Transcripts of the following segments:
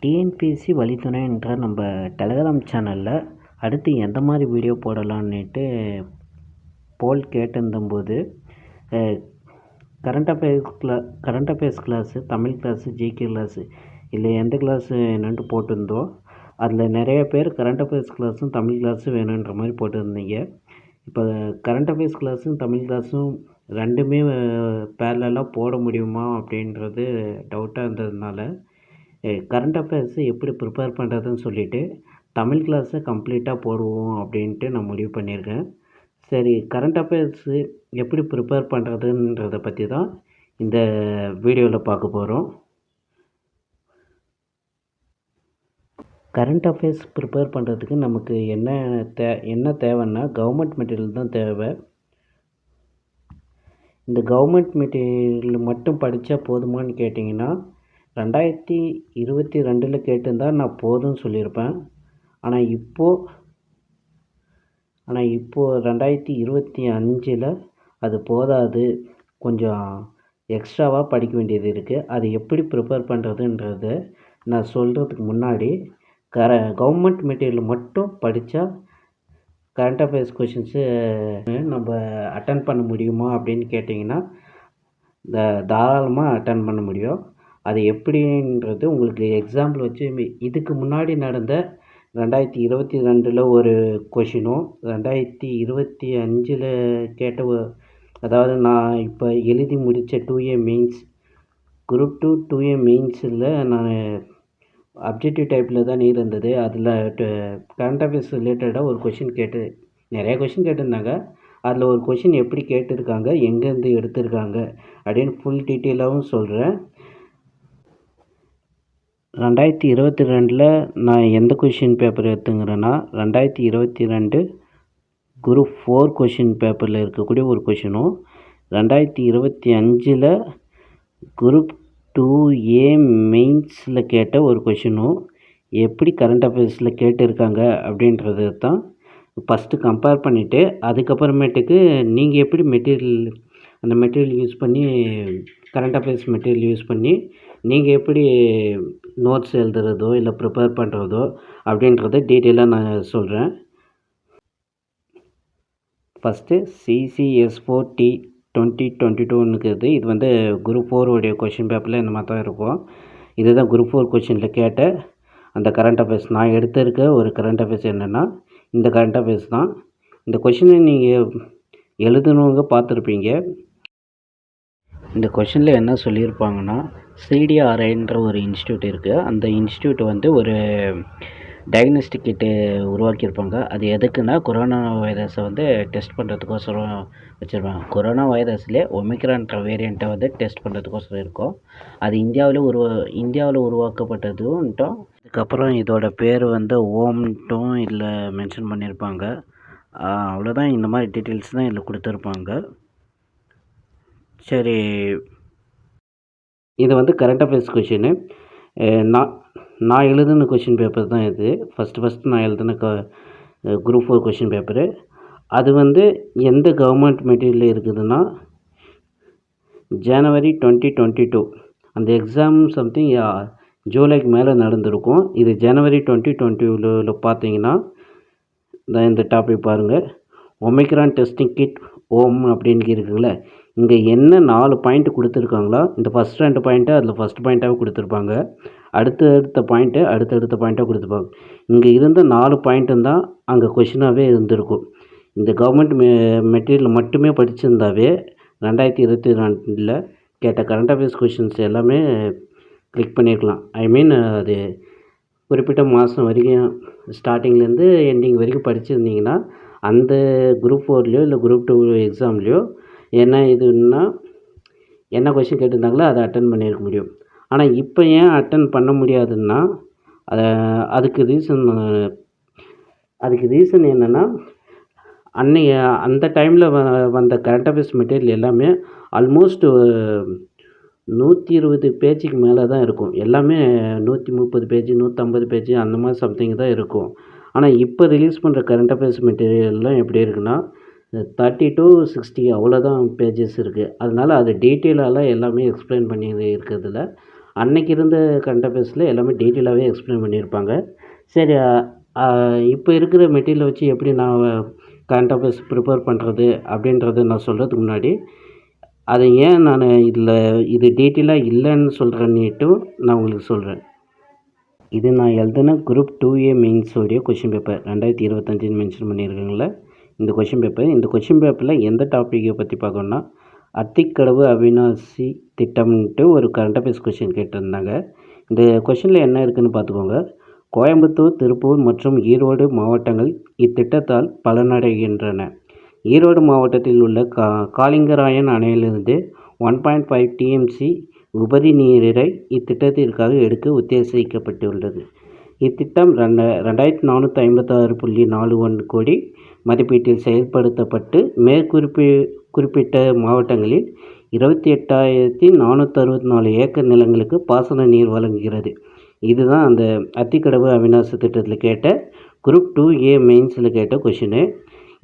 TNPSC வழித்துணை என்ற நம்ம டெலகிராம் சேனலில் அடுத்து எந்த மாதிரி வீடியோ போடலான்னுட்டு போல் கேட்டிருந்தபோது current affairs class, Tamil class, GK class இல்லை எந்த கிளாஸு என்னென்ட்டு போட்டிருந்தோம். அதில் நிறைய பேர் கரண்ட் அஃபேர்ஸ் கிளாஸும் தமிழ் கிளாஸும் வேணுன்ற மாதிரி போட்டிருந்தீங்க. இப்போ கரண்ட் அஃபேர்ஸ் கிளாஸும் தமிழ் கிளாஸும் ரெண்டுமே பேரலாக போட முடியுமா அப்படின்றது டவுட்டாக இருந்ததுனால கரண்ட் அஃபேர்ஸு எப்படி ப்ரிப்பேர் பண்ணுறதுன்னு சொல்லிவிட்டு தமிழ் கிளாஸை கம்ப்ளீட்டாக போடுவோம் அப்படின்ட்டு நான் முடிவு பண்ணியிருக்கேன். சரி, கரண்ட் அஃபேர்ஸு எப்படி ப்ரிப்பேர் பண்ணுறதுன்றதை பற்றி தான் இந்த வீடியோவில் பார்க்க போகிறோம். கரண்ட் அஃபேர்ஸ் ப்ரிப்பேர் பண்ணுறதுக்கு நமக்கு என்ன தேவைன்னா கவர்மெண்ட் மெட்டீரியல் தான் தேவை. இந்த கவர்மெண்ட் மெட்டீரியல் மட்டும் படித்தா போதுமான்னு கேட்டிங்கன்னா 2022 கேட்டிருந்தால் நான் போதும்னு சொல்லியிருப்பேன். ஆனால் இப்போது 2025 அது போதாது, கொஞ்சம் எக்ஸ்ட்ராவாக படிக்க வேண்டியது இருக்குது. அது எப்படி ப்ரிப்பேர் பண்ணுறதுன்றத நான் சொல்கிறதுக்கு முன்னாடி கவர்மெண்ட் மெட்டீரியல் மட்டும் படித்தா கரண்ட் அஃபேர்ஸ் கொஷின்ஸு நம்ம அட்டன் பண்ண முடியுமா அப்படின்னு கேட்டிங்கன்னா தாராளமாக அட்டன் பண்ண முடியும். அது எப்படின்றது உங்களுக்கு எக்ஸாம்பிள் வச்சு, இதுக்கு முன்னாடி நடந்த 2022 ஒரு கொஷினும் 2025 கேட்ட அதாவது நான் இப்போ எழுதி முடித்த 2A மெயின்ஸ் குரூப் 2 2A மெயின்ஸில் நான் அப்ஜெக்டிவ் டைப்பில் தான் இருந்தது. அதில் கரண்ட் அஃபேர்ஸ் ரிலேட்டடாக ஒரு கொஷின் நிறைய கொஷின் கேட்டிருந்தாங்க. அதில் ஒரு கொஷின் எப்படி கேட்டிருக்காங்க, எங்கேருந்து எடுத்திருக்காங்க அப்படின்னு ஃபுல் டீட்டெயிலாகவும் சொல்கிறேன். 2022 நான் எந்த கொஷின் பேப்பர் எடுத்துங்கிறேன்னா 2022 குரூப் 4 கொஷின் பேப்பரில் இருக்கக்கூடிய ஒரு கொஷினும் 2025 குரூப் 2A மெயின்ஸில் கேட்ட ஒரு கொஷினும் எப்படி கரண்ட் அஃபேர்ஸில் கேட்டிருக்காங்க அப்படின்றது தான் ஃபஸ்ட்டு கம்பேர் பண்ணிவிட்டு, அதுக்கப்புறமேட்டுக்கு நீங்கள் எப்படி அந்த மெட்டீரியல் யூஸ் பண்ணி கரண்ட் அஃபேர்ஸ் மெட்டீரியல் யூஸ் பண்ணி நீங்கள் எப்படி நோட்ஸ் எழுதுறதோ இல்லை ப்ரிப்பேர் பண்ணுறதோ அப்படின்றத டீட்டெயிலாக நான் சொல்கிறேன். ஃபஸ்ட்டு CCS4T 2022ங்கிறது இது வந்து குரூப் 4 உடைய கொஷின் பேப்பரில் இந்த மாதிரி தான் இருக்கும். இதுதான் குரூப் 4 கொஷினில் கேட்ட அந்த கரண்ட் அஃபேர்ஸ். நான் எடுத்திருக்க ஒரு கரண்ட் அஃபேர்ஸ் என்னென்னா இந்த கரண்ட் அஃபேர்ஸ் தான். இந்த கொஷினை நீங்கள் எழுதுனவங்க பார்த்துருப்பீங்க. இந்த கொஷினில் என்ன சொல்லியிருப்பாங்கன்னா, CDRIன்ற ஒரு இன்ஸ்டியூட் இருக்குது. அந்த இன்ஸ்டியூட் வந்து ஒரு டயக்னோஸ்டிக் கிட்டு உருவாக்கியிருப்பாங்க. அது எதுக்குன்னா கொரோனா வைரஸை வந்து டெஸ்ட் பண்ணுறதுக்கோசரம் வச்சுருப்பாங்க. கொரோனா வைரஸ்லேயே ஒமிக்ரான்ற வேரியண்ட்டை வந்து டெஸ்ட் பண்ணுறதுக்கோசரம் இருக்கும். அது இந்தியாவில் உருவாக்கப்பட்டதுன்ட்டும், அதுக்கப்புறம் இதோட பேர் வந்து ஓம்ன்ட்டும் இதில் மென்ஷன் பண்ணியிருப்பாங்க. அவ்வளோதான். இந்த மாதிரி டீட்டெயில்ஸ் தான் இதில் கொடுத்துருப்பாங்க. சரி, இது வந்து கரண்ட் அஃபேர்ஸ் கொஷினு. நான் எழுதின கொஷின் பேப்பர் தான் இது. ஃபஸ்ட்டு நான் எழுதின குரூப் 4 கொஷின் பேப்பரு. அது வந்து எந்த கவர்மெண்ட் மெட்டீரியல் இருக்குதுன்னா ஜனவரி 2022. அந்த எக்ஸாம் சம்திங் ஜூலைக்கு மேலே நடந்திருக்கும். இது ஜனவரி 2022 பார்த்தீங்கன்னா இந்த டாபிக் பாருங்கள். ஒமிக்ரான் டெஸ்டிங் கிட் ஓம் அப்படின்னு இருக்குங்கள, இங்கே என்ன 4 பாயிண்ட் கொடுத்துருக்காங்களோ இந்த ஃபஸ்ட் 2 பாயிண்ட்டு அதில் ஃபஸ்ட் பாயிண்ட்டாகவே கொடுத்துருப்பாங்க. அடுத்தடுத்த பாயிண்ட்டாக கொடுத்துருப்பாங்க. இங்கே இருந்த 4 பாயிண்ட்டும் தான் அங்கே கொஷினாகவே இருந்திருக்கும். இந்த கவர்மெண்ட் மெட்டீரியல் மட்டுமே படிச்சிருந்தாவே 2022 கேட்ட கரண்ட் அஃபேர்ஸ் கொஷின்ஸ் எல்லாமே கிளிக் பண்ணியிருக்கலாம். அது குறிப்பிட்ட மாதம் வரைக்கும் ஸ்டார்டிங்லேருந்து எண்டிங் வரைக்கும் படிச்சிருந்தீங்கன்னா அந்த குரூப் 4லையோ இல்லை குரூப் 2 எக்ஸாம்லேயோ என்ன கொஷின் கேட்டிருந்தாங்களோ அதை அட்டன் பண்ணியிருக்க முடியும். ஆனால் இப்போ ஏன் அட்டன் பண்ண முடியாதுன்னா அதுக்கு ரீசன் என்னென்னா, அந்த டைமில் வந்த கரண்ட் அஃபேர்ஸ் மெட்டீரியல் எல்லாமே ஆல்மோஸ்ட் 120 பேஜுக்கு மேலே தான் இருக்கும். எல்லாமே 130 பேஜ் 150 பேஜ் அந்த மாதிரி சம்திங் தான் இருக்கும். ஆனால் இப்போ ரிலீஸ் பண்ணுற கரண்ட் அஃபேர்ஸ் மெட்டீரியல்லாம் எப்படி இருக்குன்னா 30 to 60 அவ்வளோதான் பேஜஸ் இருக்குது. அதனால் அது டீட்டெயிலாலாம் எல்லாமே எக்ஸ்பிளைன் பண்ணி இருக்கிறதுல அன்னைக்கு இருந்த கரண்ட் அஃபேர்ஸில் எல்லாமே டீட்டெயிலாகவே எக்ஸ்பிளைன் பண்ணியிருப்பாங்க. சரி, இப்போ இருக்கிற மெட்டீரியலை வச்சு எப்படி நான் கரண்ட் அஃபேர்ஸ் ப்ரிப்பேர் பண்ணுறது அப்படின்றத நான் சொல்கிறதுக்கு முன்னாடி, அதை ஏன் நான் இது டீட்டெயிலாக இல்லைன்னு சொல்கிறேன்னுட்டும் நான் உங்களுக்கு சொல்கிறேன். இது நான் எழுதின குரூப் 2A மெயின்ஸோடைய கொஷின் பேப்பர் 2025 மென்ஷன் பண்ணியிருக்காங்கள இந்த கொஷின் பேப்பர். இந்த கொஷின் பேப்பரில் எந்த டாப்பிக்கை பற்றி பார்க்கணுன்னா, அத்திக்கடவு அவிநாசி திட்டம்ன்ட்டு ஒரு கரண்ட் அஃபேர்ஸ் கொஷின் கேட்டிருந்தாங்க. இந்த கொஷினில் என்ன இருக்குதுன்னு பார்த்துக்கோங்க. கோயம்புத்தூர், திருப்பூர் மற்றும் ஈரோடு மாவட்டங்கள் இத்திட்டத்தால் பலனடைகின்றன. ஈரோடு மாவட்டத்தில் உள்ள காளிங்கராயன் அணையிலிருந்து 1.5 TMC உபரி நீரை இத்திட்டத்திற்காக எடுக்க உத்தேசிக்கப்பட்டுள்ளது. இத்திட்டம் 2456.41 கோடி மதிப்பீட்டில் செயல்படுத்தப்பட்டு குறிப்பிட்ட மாவட்டங்களில் 28,464 ஏக்கர் நிலங்களுக்கு பாசன நீர் வழங்குகிறது. இதுதான் அந்த அத்திக்கடவு அவிநாசி திட்டத்தில் கேட்ட குரூப் 2A மெயின்ஸில் கேட்ட கொஷினு.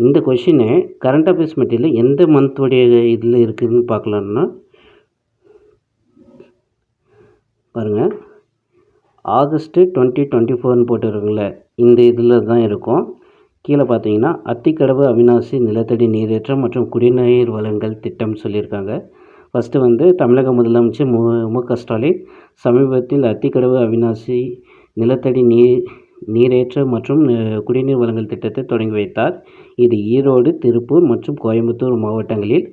இந்த கொஷினு கரண்ட் அஃபேர்ஸ் மெட்டீரியல் எந்த மந்த்துடைய இதில் இருக்குதுன்னு பார்க்கலான்னா பாருங்கள், ஆகஸ்ட்டு 2024ன்னு போட்டுருக்குங்கள, இந்த இதில் தான் இருக்கும். கீழே பார்த்தீங்கன்னா அத்திக்கடவு அவிநாசி நிலத்தடி நீரேற்றம் மற்றும் குடிநீர் வழங்கல் திட்டம் சொல்லியிருக்காங்க. ஃபஸ்ட்டு தமிழக முதலமைச்சர் மு.க. ஸ்டாலின் சமீபத்தில் அத்திக்கடவு அவிநாசி நிலத்தடி நீரேற்றம் மற்றும் குடிநீர் வழங்கல் திட்டத்தை தொடங்கி வைத்தார். இது ஈரோடு, திருப்பூர் மற்றும் கோயம்புத்தூர் மாவட்டங்களில்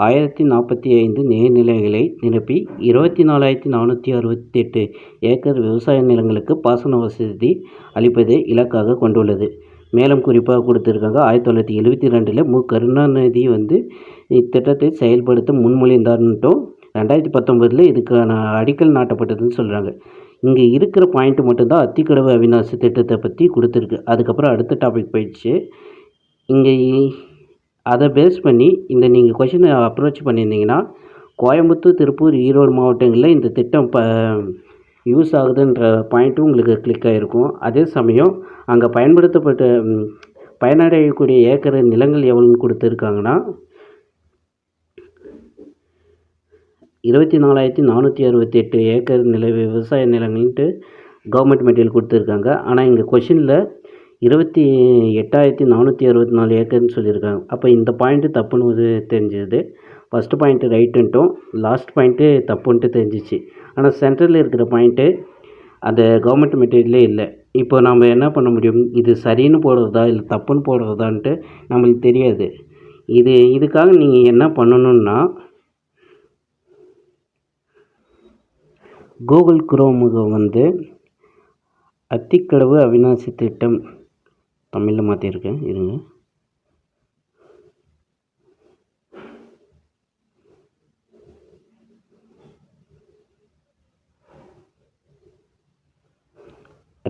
1045 நீர்நிலைகளை நிரப்பி 24,468 ஏக்கர் விவசாய நிலங்களுக்கு பாசன வசதி அளிப்பதை இலக்காக கொண்டுள்ளது. மேலும் குறிப்பாக கொடுத்துருக்காங்க, 1972 மு. கருணாநிதி இத்திட்டத்தை செயல்படுத்த முன்மொழிந்தார்ன்ட்டும் 2019 இதுக்கான அடிக்கல் நாட்டப்பட்டதுன்னு சொல்கிறாங்க. இங்கே இருக்கிற பாயிண்ட் மட்டும்தான் அத்திக்கடவு அவிநாசி திட்டத்தை பற்றி கொடுத்துருக்கு. அதுக்கப்புறம் அடுத்த டாபிக் போயிடுச்சு. இங்கே அதை பேஸ் பண்ணி நீங்கள் கொஷினை அப்ரோச் பண்ணியிருந்தீங்கன்னா, கோயம்புத்தூர், திருப்பூர், ஈரோடு மாவட்டங்களில் இந்த திட்டம் யூஸ் ஆகுதுன்ற பாயிண்ட்டும் உங்களுக்கு கிளிக் ஆகிருக்கும். அதே சமயம் அங்கே பயனடையக்கூடிய ஏக்கர் நிலங்கள் எவ்வளோன்னு கொடுத்துருக்காங்கன்னா 24,468 ஏக்கர் விவசாய நிலங்கள்ன்ட்டு கவர்மெண்ட் மெட்டீரியல் கொடுத்துருக்காங்க. ஆனால் இங்கே கொஷினில் 28,464 ஏக்கர்னு சொல்லியிருக்காங்க. அப்போ இந்த பாயிண்ட்டு தப்புன்னு தெரிஞ்சுது. ஃபஸ்ட்டு பாயிண்ட்டு ரைட்டுன்ட்டும் லாஸ்ட் பாயிண்ட்டு தப்புன்ட்டு தெரிஞ்சிச்சு. ஆனால் சென்டரில் இருக்கிற பாயிண்ட்டு அந்த கவர்மெண்ட் மெட்டீரியலே இல்லை. இப்போ நம்ம என்ன பண்ண முடியும், இது சரின்னு போடுறதா இல்லை தப்புன்னு போடுறதான்ட்டு நம்மளுக்கு தெரியாது. இதுக்காக நீங்கள் என்ன பண்ணணுன்னா, கூகுள் குரோமுக்கு அத்திக்கடவு அவிநாசி திட்டம் தமிழில் மாற்றிருக்கேன், இருங்க.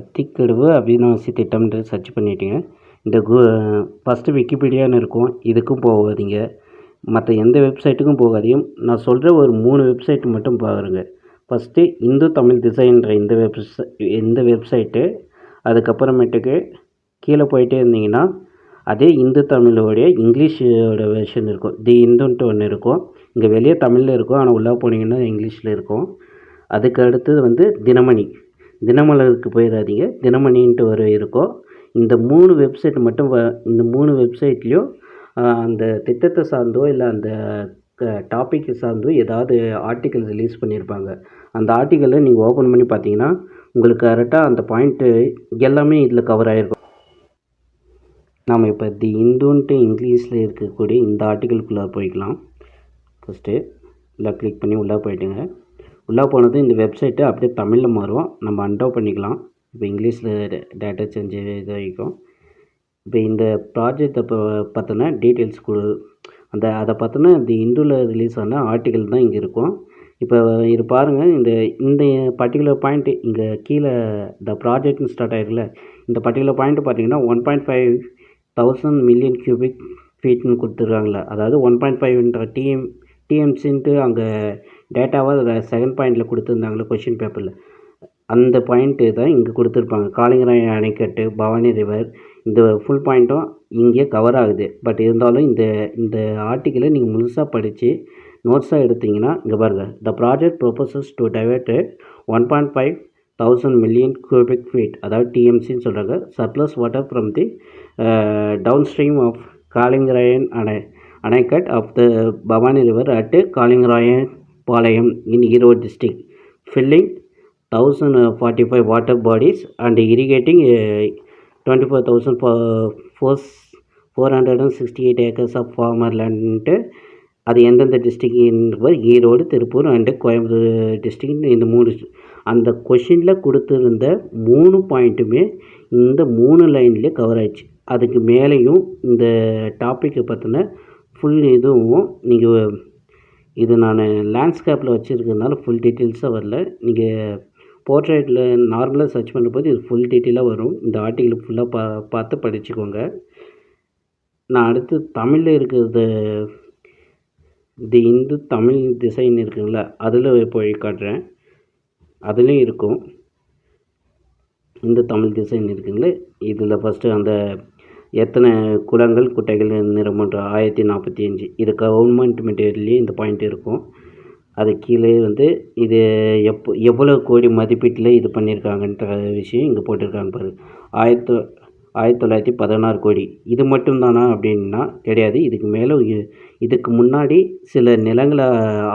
அத்திக்கடவு அவிநாசி திட்டம்ன்ற சர்ச் பண்ணிட்டீங்க. இந்த ஃபஸ்ட்டு விக்கிபீடியான்னு இருக்கும், இதுக்கும் போகாதீங்க, மற்ற எந்த வெப்சைட்டுக்கும் போகாதீங்க. நான் சொல்கிற ஒரு 3 வெப்சைட் மட்டும் பாருங்கள். ஃபஸ்ட்டு இந்து தமிழ் டிசைன்ற இந்த வெப்சைட்டு. அதுக்கப்புறமேட்டுக்கு கீழே போயிட்டே இருந்தீங்கன்னா அதே இந்து தமிழோடைய இங்கிலீஷோட வெர்ஷன் இருக்கும். தி இந்துன்ட்டு ஒன்று இருக்கும். இங்கே வெளியே தமிழில் இருக்கும், ஆனால் உள்ளே போனீங்கன்னா இங்கிலீஷில் இருக்கும். அதுக்கு அடுத்தது தினமலருக்கு போயிடாதீங்க, தினமணின்ட்டு இருக்கும். இந்த 3 வெப்சைட் மட்டும் இந்த 3 வெப்சைட்லேயும் அந்த திட்டத்தை சார்ந்தோ இல்லை அந்த டாப்பிக்கை சார்ந்தோ ஏதாவது ஆர்டிக்கல் ரிலீஸ் பண்ணியிருப்பாங்க. அந்த ஆர்டிக்கலை நீங்கள் ஓப்பன் பண்ணி பார்த்தீங்கன்னா உங்களுக்கு கரெக்டாக அந்த பாயிண்ட்டு எல்லாமே இதில் கவர் ஆகிருக்கும். நாம் இப்போ தி இந்துன்ட்டு இங்கிலீஷில் இருக்கக்கூடிய இந்த ஆர்டிக்கலுக்குள்ளே போய்க்கலாம். ஃபஸ்ட்டு உள்ளே கிளிக் பண்ணி உள்ளே போயிட்டுங்க. உள்ளே போனது இந்த வெப்சைட்டு அப்படியே தமிழில் மாறும், நம்ம அன்டவு பண்ணிக்கலாம். இப்போ இங்கிலீஷில் டேட்டா சேஞ்ச் இதாகிக்கும். இப்போ இந்த ப்ராஜெக்டை பற்றின டீட்டெயில்ஸ் அதை பற்றின தி இந்துவில் ரிலீஸ் ஆன ஆர்டிக்கல் தான் இங்கே இருக்கும். இப்போ இது பாருங்கள், இந்த பர்டிகுலர் பாயிண்ட்டு இங்கே கீழே த ப்ராஜெக்ட்னு ஸ்டார்ட் ஆகிருக்குல்ல, இந்த பர்டிகுலர் பாயிண்ட்டு பார்த்தீங்கன்னா 1.5,000 மில்லியன் கியூபிக் ஃபீட்னு கொடுத்துருக்காங்களே, அதாவது 1.5ன்ற டிஎம்சின்ட்டு அங்கே டேட்டாவாக செகண்ட் பாயிண்டில் கொடுத்துருந்தாங்களே கொஷின் பேப்பரில், அந்த பாயிண்ட்டு தான் இங்கே கொடுத்துருப்பாங்க. காளிங்கராயன் அணைக்கட்டு, பவானி ரிவர், இந்த ஃபுல் பாயிண்ட்டும் இங்கே கவர் ஆகுது. பட் இருந்தாலும் இந்த ஆர்டிக்கலை நீங்கள் முழுசாக படித்து நோட்ஸாக எடுத்திங்கன்னா இங்கே பாருங்கள், the project proposes to divert 1.5 1000 million cubic feet, அதாவது டிஎம்சின்னு சொல்கிறாங்க, surplus water from the downstream of Kalingarayan anicut of the Bhavani river at Kalingarayan Palayam in Erode district, filling 1045 water bodies and irrigating 24,468 acres of farmland. அது எந்தெந்த district? Erode, Tiruppur and Coimbatore district. இந்த 3 அந்த கொஷினில் கொடுத்துருந்த 3 பாயிண்ட்டுமே இந்த 3 லைன்லேயே cover ஆயிடுச்சு. அதுக்கு மேலேயும் இந்த டாப்பிக்கை பற்றின ஃபுல் இதுவும் நீங்கள், இது நான் லேண்ட்ஸ்கேப்பில் வச்சுருக்கிறதுனால ஃபுல் டீட்டெயில்ஸாக வரல. நீங்கள் போர்ட்ரேட்டில் நார்மலாக சர்ச் பண்ணும்போது இது ஃபுல் டீட்டெயிலாக வரும். இந்த ஆர்டிக்கிள் ஃபுல்லாக பார்த்து படிச்சுக்கோங்க. நான் அடுத்து தமிழில் இருக்கிறது, தி இந்து தமிழ் டிசைன் இருக்குங்களா, அதில் போய் காட்டுறேன். அதுலேயும் இருக்கும் இந்த தமிழ் டிசைன் இருக்குங்களே. இதில் ஃபஸ்ட்டு அந்த எத்தனை குளங்கள் குட்டைகள் நிறமன்ற 1045, இது கவர்மெண்ட் மெட்டீரியல்லையும் இந்த பாயிண்ட் இருக்கும். அது கீழே வந்து இது எவ்வளோ கோடி மதிப்பீட்டில் இது பண்ணியிருக்காங்கன்ற விஷயம் இங்கே போட்டிருக்காங்க பாரு. 1916 கோடி. இது மட்டும்தானா அப்படின்னா கிடையாது. இதுக்கு மேலே இதுக்கு முன்னாடி சில நிலங்களை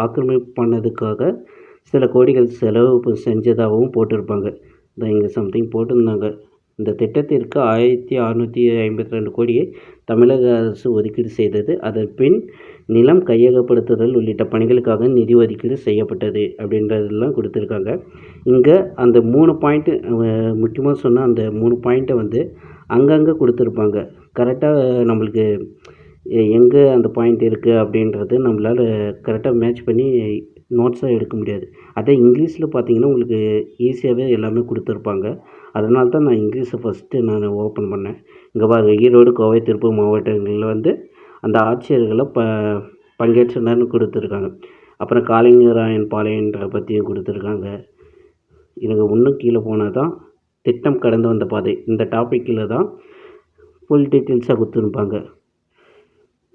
ஆக்கிரமிப்பு பண்ணதுக்காக சில கோடிகள் செலவு செஞ்சதாகவும் போட்டிருப்பாங்க. இங்கே சம்திங் போட்டிருந்தாங்க. இந்த திட்டத்திற்கு 1652 கோடியை தமிழக அரசு ஒதுக்கீடு செய்தது. அதன் பின் நிலம் கையகப்படுத்துதல் உள்ளிட்ட பணிகளுக்காக நிதி ஒதுக்கீடு செய்யப்பட்டது அப்படின்றதெல்லாம் கொடுத்துருக்காங்க. இங்கே அந்த 3 பாயிண்ட்டு முக்கியமாக சொன்னால் அந்த 3 பாயிண்ட்டை வந்து அங்கங்கே கொடுத்துருப்பாங்க. கரெக்டாக நம்மளுக்கு எங்கே அந்த பாயிண்ட் இருக்குது அப்படின்றது நம்மளால் கரெக்டாக மேட்ச் பண்ணி நோட்ஸாக எடுக்க முடியாது. அதே இங்கிலீஷில் பார்த்தீங்கன்னா உங்களுக்கு ஈஸியாகவே எல்லாமே கொடுத்துருப்பாங்க. அதனால தான் நான் இங்கிலீஷை ஃபஸ்ட்டு நான் ஓப்பன் பண்ணேன். இங்கே பாருங்க, ஈரோடு, கோவை, திருப்பூர் மாவட்டங்களில் வந்து அந்த ஆட்சியர்களை பங்கேற்றனர்னு கொடுத்துருக்காங்க. அப்புறம் காலிங்கராயன் பாளையன்ற பற்றியும் கொடுத்துருக்காங்க. எனக்கு இன்னும் கீழே போனால் தான் திட்டம் கடந்து வந்த பாதை, இந்த டாப்பிக்கில் தான் ஃபுல் டீட்டெயில்ஸாக கொடுத்துருப்பாங்க.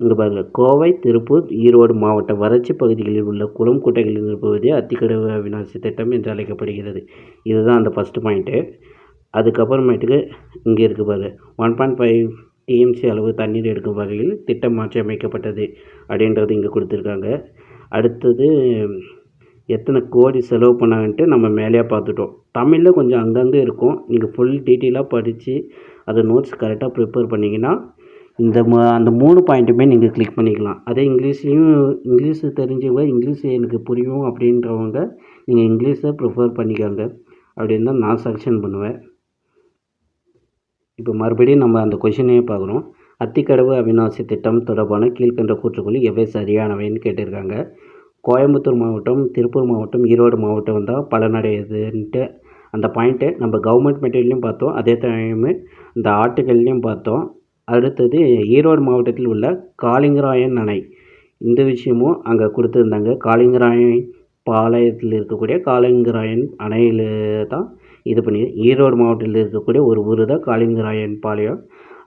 இங்கே பாருங்கள், கோவை, திருப்பூர், ஈரோடு மாவட்ட வறட்சி பகுதிகளில் உள்ள குளம் குட்டைகளில் இருப்பதே அத்திக்கடவு அவிநாசி திட்டம் என்று அழைக்கப்படுகிறது. இதுதான் அந்த ஃபஸ்ட்டு பாயிண்ட்டு. அதுக்கப்புறமேட்டுக்கு இங்கே இருக்குது பாருங்கள், 1.5 டிஎம்சி அளவு தண்ணீர் எடுக்கும் வகையில் திட்டம் மாற்றி அமைக்கப்பட்டது அப்படின்றது இங்கே கொடுத்துருக்காங்க. அடுத்தது எத்தனை கோடி செலவு பண்ணாங்கன்ட்டு நம்ம மேலேயே பார்த்துட்டோம். தமிழில் கொஞ்சம் அங்கங்கே இருக்கும். நீங்கள் ஃபுல் டீட்டெயிலாக படித்து அதை நோட்ஸ் கரெக்டாக ப்ரிப்பேர் பண்ணிங்கன்னா அந்த 3 பாயிண்ட்டுமே நீங்கள் கிளிக் பண்ணிக்கலாம். அதே இங்கிலீஷு தெரிஞ்சவங்க, இங்கிலீஷ் எனக்கு புரியும் அப்படின்றவங்க நீங்கள் இங்கிலீஷை ப்ரிஃபர் பண்ணிக்கோங்க அப்படின்னு தான் நான் சஜஷன் பண்ணுவேன். இப்போ மறுபடியும் நம்ம அந்த கொஷினையே பார்க்குறோம். அத்திக்கடவு அவிநாசி திட்டம் தொடர்பான கீழ்கண்ட கூற்றுக்கள் எவை சரியானவைன்னு கேட்டிருக்காங்க. கோயம்புத்தூர் மாவட்டம், திருப்பூர் மாவட்டம், ஈரோடு மாவட்டம் தான் பலனடையுதுன்ட்டு அந்த பாயிண்ட்டை நம்ம கவர்மெண்ட் மெட்டீரியல்லையும் பார்த்தோம், அதே டைமு இந்த ஆர்டிக்கல்லையும் பார்த்தோம். அடுத்தது ஈரோடு மாவட்டத்தில் உள்ள காலிங்கராயன் அணை, இந்த விஷயமும் அங்கே கொடுத்துருந்தாங்க. காலிங்கராயன் பாளையத்தில் இருக்கக்கூடிய காலிங்கராயன் அணையில் தான் இது பண்ணி, ஈரோடு மாவட்டத்தில் இருக்கக்கூடிய ஒரு ஊர் தான் காலிங்கராயன் பாளையம்.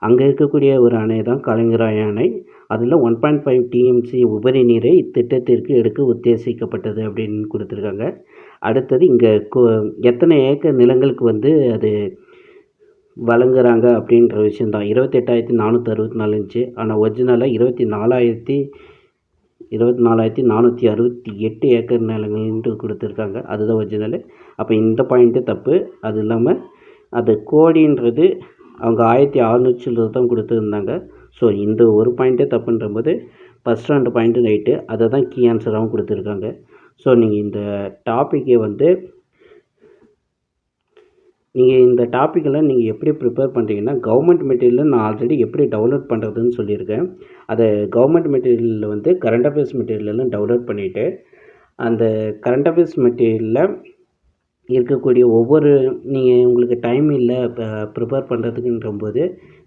அங்கே இருக்கக்கூடிய ஒரு அணை தான் காலிங்கராயன் அணை. அதில் 1.5 டிஎம்சி உபரி நீரை இத்திட்டத்திற்கு எடுக்க உத்தேசிக்கப்பட்டது அப்படின்னு கொடுத்துருக்காங்க. அடுத்தது இங்கே எத்தனை ஏக்கர் நிலங்களுக்கு வந்து அது வழங்குறாங்க அப்படின்ற விஷயந்தான். 28,464 இருந்துச்சு. ஆனால் ஒரிஜினலாக 24,468 ஏக்கர் நிலங்கள்ன்ட்டு கொடுத்துருக்காங்க. அதுதான் ஒரிஜினலு. அப்போ இந்த பாயிண்ட்டு தப்பு. அது இல்லாமல் அது கோடின்றது அவங்க 1600 தான் கொடுத்துருந்தாங்க. ஸோ இந்த ஒரு பாயிண்ட்டே தப்புன்ற போது ஃபஸ்ட் 2 பாயிண்ட்டு ரைட்டு, அதை தான் கீ ஆன்சராகவும் கொடுத்துருக்காங்க. ஸோ நீங்கள் இந்த டாப்பிக்கை வந்து நீங்கள் இந்த டாப்பிக்கெல்லாம் நீங்கள் எப்படி ப்ரிப்பேர் பண்ணுறீங்கன்னா, கவர்மெண்ட் மெட்டீரியலில் நான் ஆல்ரெடி எப்படி டவுன்லோட் பண்ணுறதுன்னு சொல்லியிருக்கேன். அதை கவர்மெண்ட் மெட்டீரியலில் வந்து கரண்ட் அஃபேர்ஸ் மெட்டீரியலெல்லாம் டவுன்லோட் பண்ணிவிட்டு அந்த கரண்ட் அஃபேர்ஸ் மெட்டீரியலில் இருக்கக்கூடிய ஒவ்வொரு நீங்கள் உங்களுக்கு டைம் இல்லை இப்போ ப்ரிப்பேர் பண்ணுறதுக்குன்றம்போது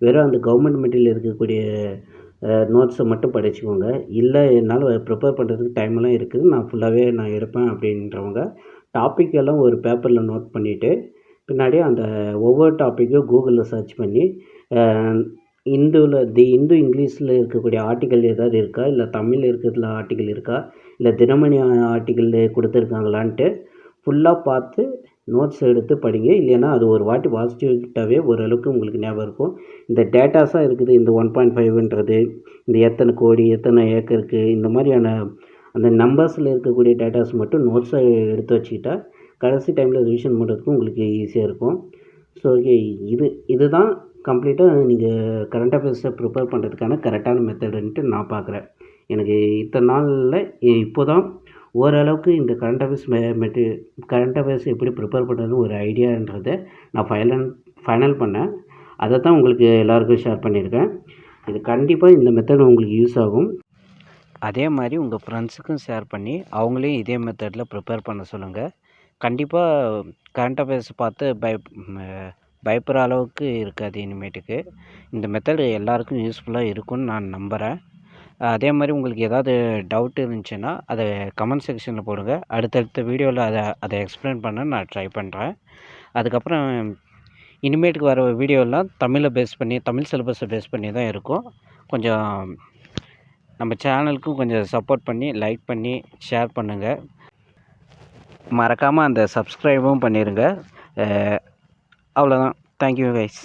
வெறும் அந்த கவர்மெண்ட் மெட்டீரியல் இருக்கக்கூடிய நோட்ஸை மட்டும் படிச்சுக்கோங்க. இல்லை என்னால் ப்ரிப்பேர் பண்ணுறதுக்கு டைமெல்லாம் இருக்குது, நான் ஃபுல்லாகவே நான் எடுப்பேன் அப்படின்றவங்க டாப்பிக்கெல்லாம் ஒரு பேப்பரில் நோட் பண்ணிவிட்டு பின்னாடி அந்த ஒவ்வொரு டாப்பிக்கும் கூகுளில் சர்ச் பண்ணி இந்து இங்கிலீஷில் இருக்கக்கூடிய ஆர்டிக்கல் ஏதாவது இருக்கா, இல்லை தமிழில் இருக்கிறதுல ஆர்டிக்கல் இருக்கா, இல்லை தினமணி ஆர்டிக்கல் கொடுத்துருக்காங்களான்ட்டு ஃபுல்லாக பார்த்து நோட்ஸ் எடுத்து படிங்க. இல்லைன்னா அது ஒரு வாட்டி வாசிச்சுக்கிட்டாவே ஓரளவுக்கு உங்களுக்கு ஞாபகம் இருக்கும். இந்த டேட்டாஸாக இருக்குது, இந்த 1.5ன்றது, இந்த எத்தனை கோடி எத்தனை ஏக்கருக்கு, இந்த மாதிரியான அந்த நம்பர்ஸில் இருக்கக்கூடிய டேட்டாஸ் மட்டும் நோட்ஸாக எடுத்து வச்சுக்கிட்டா கடைசி டைமில் ரிவிஷன் பண்ணுறதுக்கு உங்களுக்கு ஈஸியாக இருக்கும். ஸோ இதுதான் கம்ப்ளீட்டாக நீங்கள் கரண்ட் அஃபேர்ஸை ப்ரிப்பேர் பண்ணுறதுக்கான கரெக்டான மெத்தடுன்ட்டு நான் பார்க்குறேன். எனக்கு இத்தனை நாளில் இப்போ தான் ஓரளவுக்கு இந்த கரண்ட் அஃபேர்ஸ் எப்படி ப்ரிப்பேர் பண்ணுறதுன்னு ஒரு ஐடியான்றதை நான் ஃபைனல் பண்ணேன். அதை தான் உங்களுக்கு எல்லாருக்கும் ஷேர் பண்ணியிருக்கேன். இது கண்டிப்பாக இந்த மெத்தட் உங்களுக்கு யூஸ் ஆகும். அதே மாதிரி உங்கள் ஃப்ரெண்ட்ஸுக்கும் ஷேர் பண்ணி அவங்களையும் இதே மெத்தடில் ப்ரிப்பேர் பண்ண சொல்லுங்கள். கண்டிப்பாக கரண்ட் அஃபேர்ஸ் பார்த்து பயப்படுற அளவுக்கு இருக்காது இனிமேட்டுக்கு. இந்த மெத்தடு எல்லாருக்கும் யூஸ்ஃபுல்லாக இருக்கும்னு நான் நம்புகிறேன். அதே மாதிரி உங்களுக்கு ஏதாவது டவுட் இருந்துச்சுன்னா அதை கமெண்ட் செக்ஷனில் போடுங்க. அடுத்தடுத்த வீடியோவில் அதை எக்ஸ்பிளைன் பண்ண நான் ட்ரை பண்ணுறேன். அதுக்கப்புறம் இனிமேட்டுக்கு வர வீடியோலாம் தமிழ் சிலபஸை பேஸ் பண்ணி தான் இருக்கும். கொஞ்சம் நம்ம சேனலுக்கும் கொஞ்சம் சப்போர்ட் பண்ணி லைக் பண்ணி ஷேர் பண்ணுங்கள். மறக்காமல் அந்த சப்ஸ்கிரைபும் பண்ணிடுங்க. அவ்வளோதான். Thank you guys.